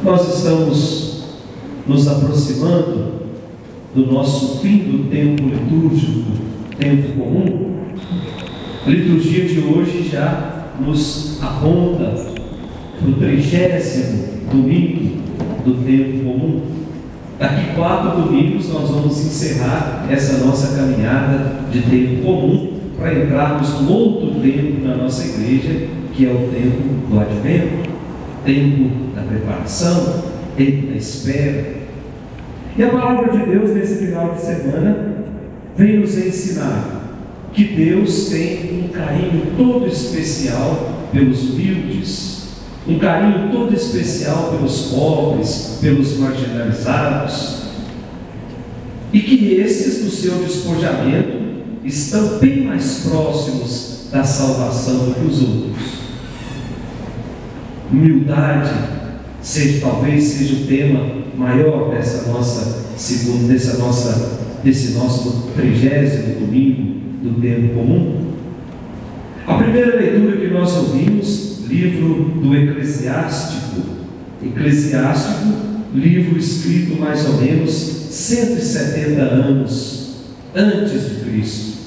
Nós estamos nos aproximando do nosso fim do tempo litúrgico, tempo comum. A liturgia de hoje já nos aponta para o 30º domingo do tempo comum. Daqui 4 domingos nós vamos encerrar essa nossa caminhada de tempo comum para entrarmos no outro tempo na nossa igreja, que é o tempo do Advento, tempo da preparação, tempo da espera. E a palavra de Deus nesse final de semana vem nos ensinar que Deus tem um carinho todo especial pelos humildes, um carinho todo especial pelos pobres, pelos marginalizados, e que esses, no seu despojamento, estão bem mais próximos da salvação do que os outros. Humildade talvez seja o tema maior desse nosso 30º domingo do tempo comum. A primeira leitura que nós ouvimos, livro do Eclesiástico, livro escrito mais ou menos 170 anos antes de Cristo,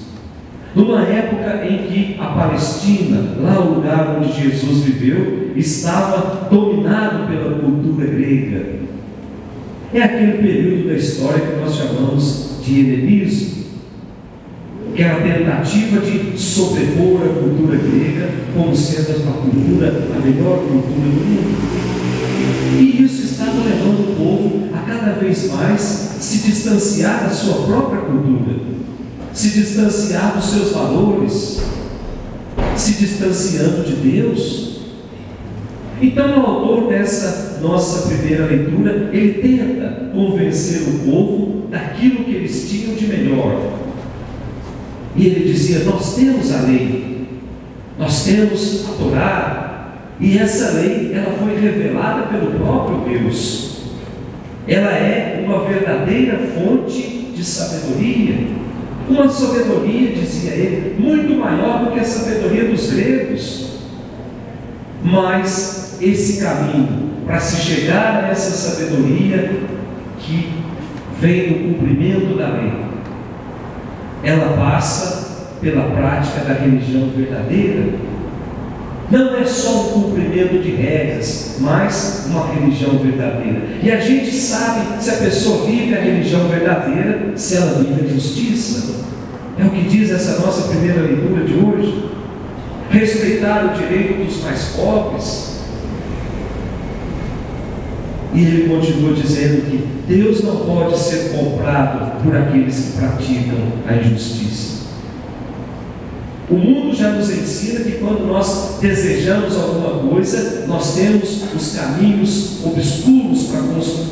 numa época em que a Palestina, lá o lugar onde Jesus viveu, estava dominado pela cultura grega. É aquele período da história que nós chamamos de helenismo, que é a tentativa de sobrepor a cultura grega como sendo a melhor cultura do mundo. E isso estava levando o povo a cada vez mais se distanciar da sua própria cultura, se distanciar dos seus valores, se distanciando de Deus. Então, o autor dessa nossa primeira leitura, ele tenta convencer o povo daquilo que eles tinham de melhor. E ele dizia: nós temos a lei, nós temos a Torá, e essa lei, ela foi revelada pelo próprio Deus. Ela é uma verdadeira fonte de sabedoria, uma sabedoria, dizia ele, muito maior do que a sabedoria dos gregos. Mas esse caminho para se chegar a essa sabedoria que vem do cumprimento da lei, ela passa pela prática da religião verdadeira. Não é só o cumprimento de regras, mas uma religião verdadeira. E a gente sabe se a pessoa vive a religião verdadeira, se ela vive a justiça. É o que diz essa nossa primeira leitura de hoje. Respeitar o direito dos mais pobres. E ele continua dizendo que Deus não pode ser comprado por aqueles que praticam a injustiça. O mundo já nos ensina que quando nós desejamos alguma coisa, nós temos os caminhos obscuros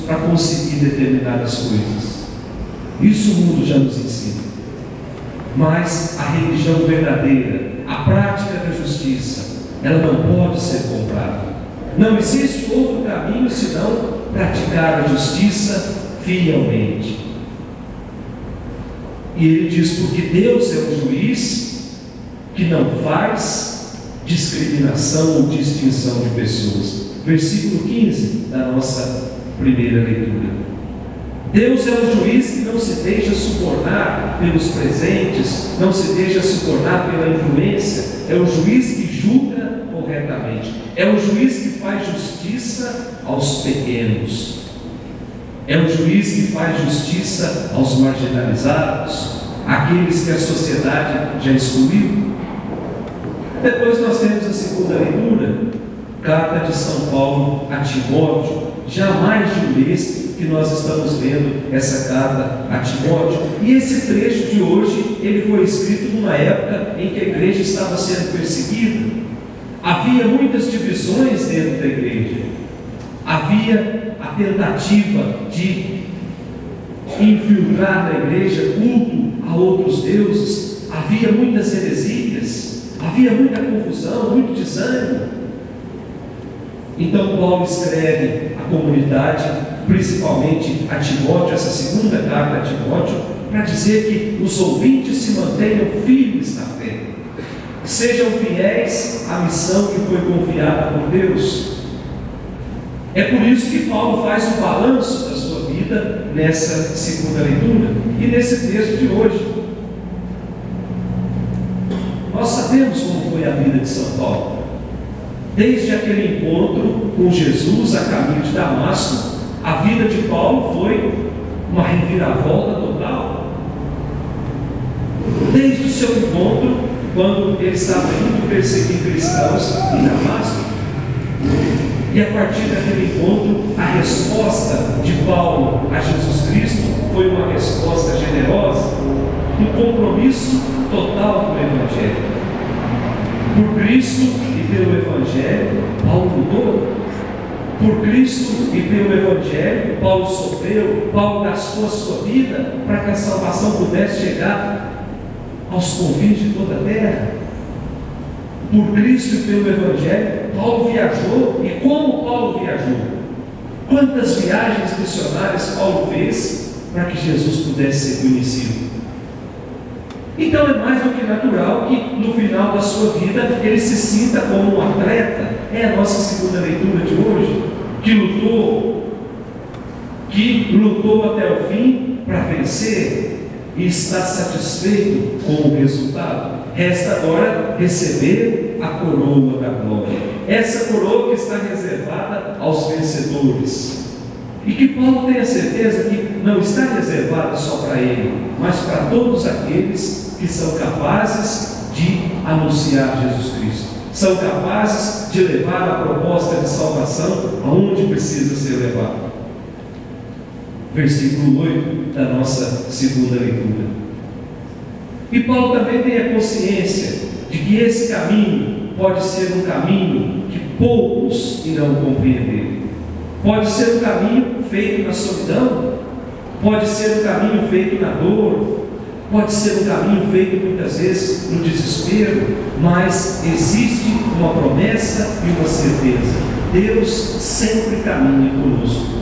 para conseguir determinadas coisas. Isso o mundo já nos ensina. Mas a religião verdadeira, a prática da justiça, ela não pode ser comprada. Não existe outro caminho senão praticar a justiça fielmente. E ele diz: porque Deus é um juiz que não faz discriminação ou distinção de pessoas. Versículo 15 da nossa primeira leitura. Deus é um juiz que não se deixa subornar pelos presentes, não se deixa subornar pela influência. É um juiz que julga corretamente. É um juiz que faz justiça aos pequenos. É um juiz que faz justiça aos marginalizados, aqueles que a sociedade já excluiu. Depois nós temos a segunda leitura, carta de São Paulo a Timóteo. Já há mais de um mês que nós estamos lendo essa carta a Timóteo. E esse trecho de hoje, ele foi escrito numa época em que a igreja estava sendo perseguida. Havia muitas divisões dentro da igreja. Havia a tentativa de infiltrar na igreja culto a outros deuses. Havia muitas heresias. Havia muita confusão, muito desânimo. Então Paulo escreve à comunidade, principalmente a Timóteo, essa segunda carta a Timóteo, para dizer que os ouvintes se mantenham firmes na fé, sejam fiéis à missão que foi confiada por Deus. É por isso que Paulo faz um balanço da sua vida nessa segunda leitura e nesse texto de hoje. Nós sabemos como foi a vida de São Paulo. Desde aquele encontro com Jesus a caminho de Damasco, a vida de Paulo foi uma reviravolta total. Desde o seu encontro, quando ele estava indo perseguir cristãos em Damasco, e a partir daquele encontro, a resposta de Paulo a Jesus Cristo foi uma resposta generosa, um compromisso total com o Evangelho. Por Cristo e pelo Evangelho, Paulo lutou. Por Cristo e pelo Evangelho, Paulo sofreu, Paulo gastou a sua vida para que a salvação pudesse chegar aos confins de toda a terra. Por Cristo e pelo Evangelho, Paulo viajou. E como Paulo viajou? Quantas viagens missionárias Paulo fez para que Jesus pudesse ser conhecido? Então é mais do que natural que no final da sua vida ele se sinta como um atleta. É a nossa segunda leitura de hoje, que lutou até o fim para vencer e está satisfeito com o resultado. Resta agora receber a coroa da glória. Essa coroa que está reservada aos vencedores. E que Paulo tenha certeza que não está reservada só para ele, mas para todos aqueles que são capazes de anunciar Jesus Cristo. São capazes de levar a proposta de salvação aonde precisa ser levada. Versículo 8 da nossa segunda leitura. E Paulo também tem a consciência de que esse caminho pode ser um caminho que poucos irão compreender. Pode ser um caminho feito na solidão, pode ser um caminho feito na dor, pode ser um caminho feito muitas vezes no desespero, mas existe uma promessa e uma certeza: Deus sempre caminha conosco.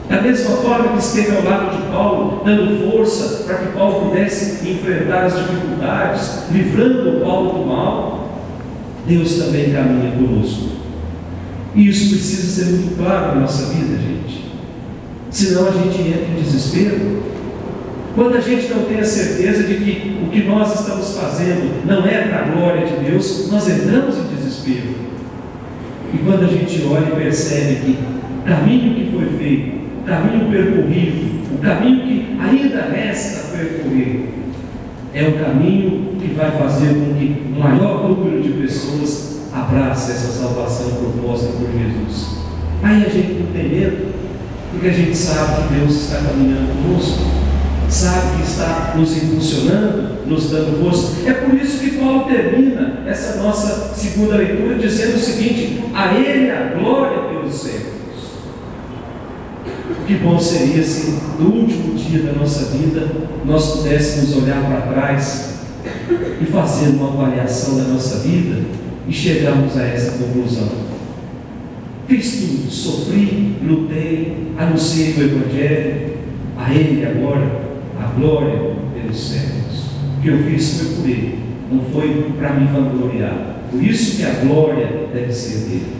Da mesma forma que esteve ao lado de Paulo, dando força para que Paulo pudesse enfrentar as dificuldades, livrando Paulo do mal, Deus também caminha conosco. E isso precisa ser muito claro na nossa vida, gente. Senão a gente entra em desespero. Quando a gente não tem a certeza de que o que nós estamos fazendo não é para a glória de Deus, nós entramos em desespero. E quando a gente olha e percebe que o caminho que foi feito, o caminho percorrido, o caminho que ainda resta percorrer, é o caminho que vai fazer com que o maior número de pessoas abrace essa salvação proposta por Jesus. Aí a gente não tem medo, porque a gente sabe que Deus está caminhando conosco, sabe que está nos impulsionando, nos dando força. É por isso que Paulo termina essa nossa segunda leitura dizendo o seguinte: a Ele a glória pelos séculos. Que bom seria se no último dia da nossa vida nós pudéssemos olhar para trás e fazer uma avaliação da nossa vida e chegarmos a essa conclusão: fiz tudo, sofri, lutei, anunciei o Evangelho, a Ele agora a glória pelos séculos. O que eu fiz foi por Ele, não foi para me vangloriar. Por isso que a glória deve ser dele.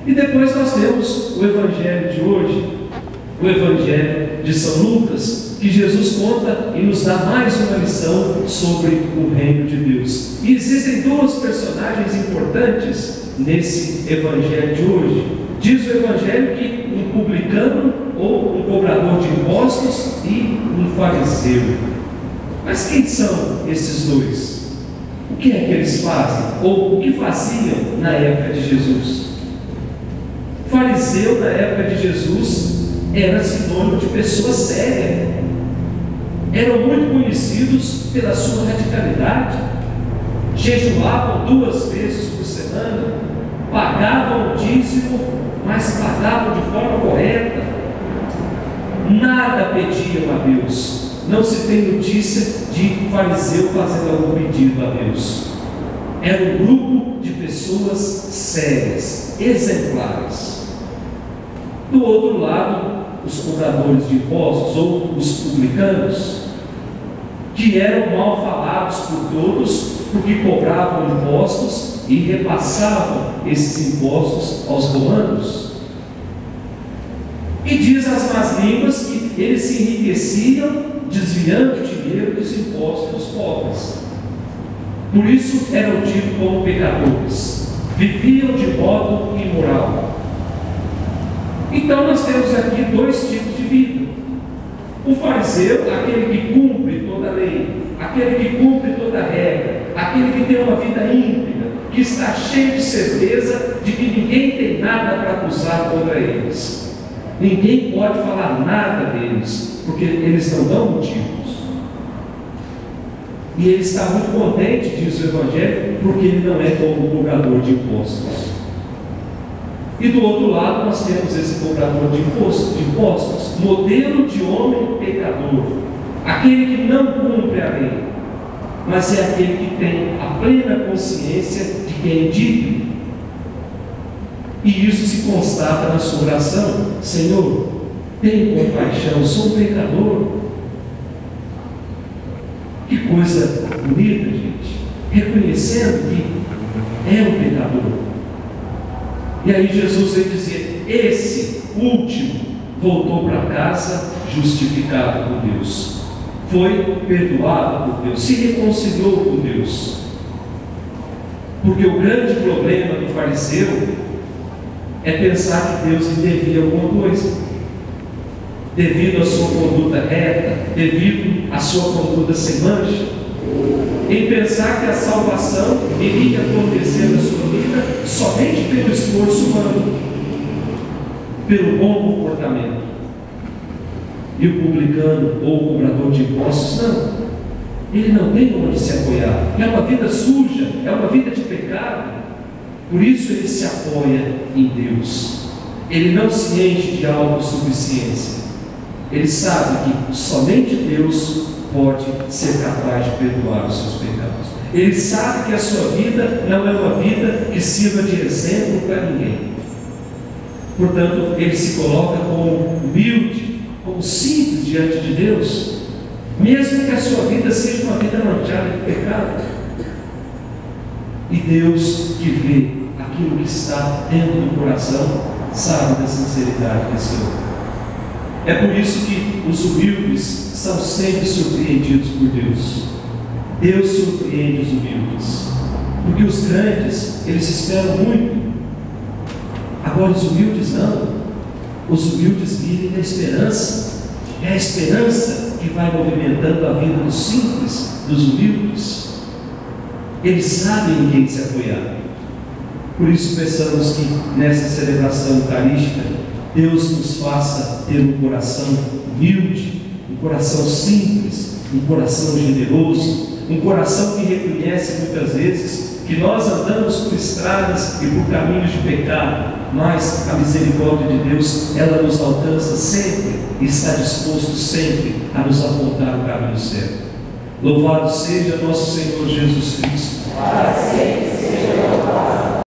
E depois nós temos o Evangelho de hoje, o Evangelho de São Lucas, que Jesus conta e nos dá mais uma lição sobre o reino de Deus. E existem duas personagens importantes nesse Evangelho de hoje. Diz o Evangelho que um publicano ou um cobrador de impostos e um fariseu. Mas quem são esses dois? O que é que eles fazem? Ou o que faziam na época de Jesus? O fariseu na época de Jesus era sinônimo de pessoa séria. Eram muito conhecidos pela sua radicalidade. Jejuavam 2 vezes por semana, pagavam o dízimo, mas pagavam de forma correta. Nada pediam a Deus. Não se tem notícia de fariseu fazendo algum pedido a Deus. Era um grupo de pessoas sérias, exemplares. Do outro lado, os cobradores de impostos ou os publicanos, que eram mal falados por todos porque cobravam impostos e repassavam esses impostos aos romanos. E diz as más línguas que eles se enriqueciam desviando o dinheiro dos impostos dos pobres. Por isso eram tidos como pecadores, viviam de modo imoral. Então nós temos aqui dois tipos de vida: o fariseu, aquele que cumpre toda a lei, aquele que cumpre toda a regra, aquele que tem uma vida íntegra, que está cheio de certeza de que ninguém tem nada para acusar contra eles, ninguém pode falar nada deles, porque eles não dão motivos. E ele está muito contente, diz o Evangelho, porque ele não é como cobrador de impostos. E do outro lado nós temos esse cobrador de impostos, modelo de homem pecador, aquele que não cumpre a lei, mas é aquele que tem a plena consciência de que é indigno. E isso se constata na sua oração: Senhor, tem compaixão, sou um pecador. Que coisa bonita, gente, reconhecendo que é um pecador. E aí Jesus veio dizer: esse último voltou para casa justificado por Deus, foi perdoado por Deus, se reconciliou com Deus. Porque o grande problema do fariseu é pensar que Deus lhe devia alguma coisa, devido à sua conduta reta, devido à sua conduta sem mancha, em pensar que a salvação iria acontecer na sua vida somente pelo esforço humano, pelo bom comportamento. E o publicano ou o cobrador de impostos, não, ele não tem onde se apoiar, é uma vida suja, é uma vida de pecado. Por isso ele se apoia em Deus, ele não se enche de autossuficiência. Ele sabe que somente Deus pode ser capaz de perdoar os seus pecados. Ele sabe que a sua vida não é uma vida que sirva de exemplo para ninguém. Portanto, ele se coloca como humilde, como simples diante de Deus, mesmo que a sua vida seja uma vida manchada de pecado. E Deus, que vê aquilo que está dentro do coração, sabe da sinceridade desse homem. É por isso que os humildes são sempre surpreendidos por Deus. Deus surpreende os humildes, porque os grandes, eles esperam muito. Agora os humildes não. Os humildes vivem na esperança. É a esperança que vai movimentando a vida dos simples, dos humildes. Eles sabem em quem se apoiar. Por isso pensamos que nessa celebração eucarística Deus nos faça ter um coração humilde, um coração simples, um coração generoso, um coração que reconhece muitas vezes que nós andamos por estradas e por caminhos de pecado, mas a misericórdia de Deus, ela nos alcança sempre e está disposto sempre a nos apontar o caminho certo. Louvado seja nosso Senhor Jesus Cristo. Para sempre seja louvado.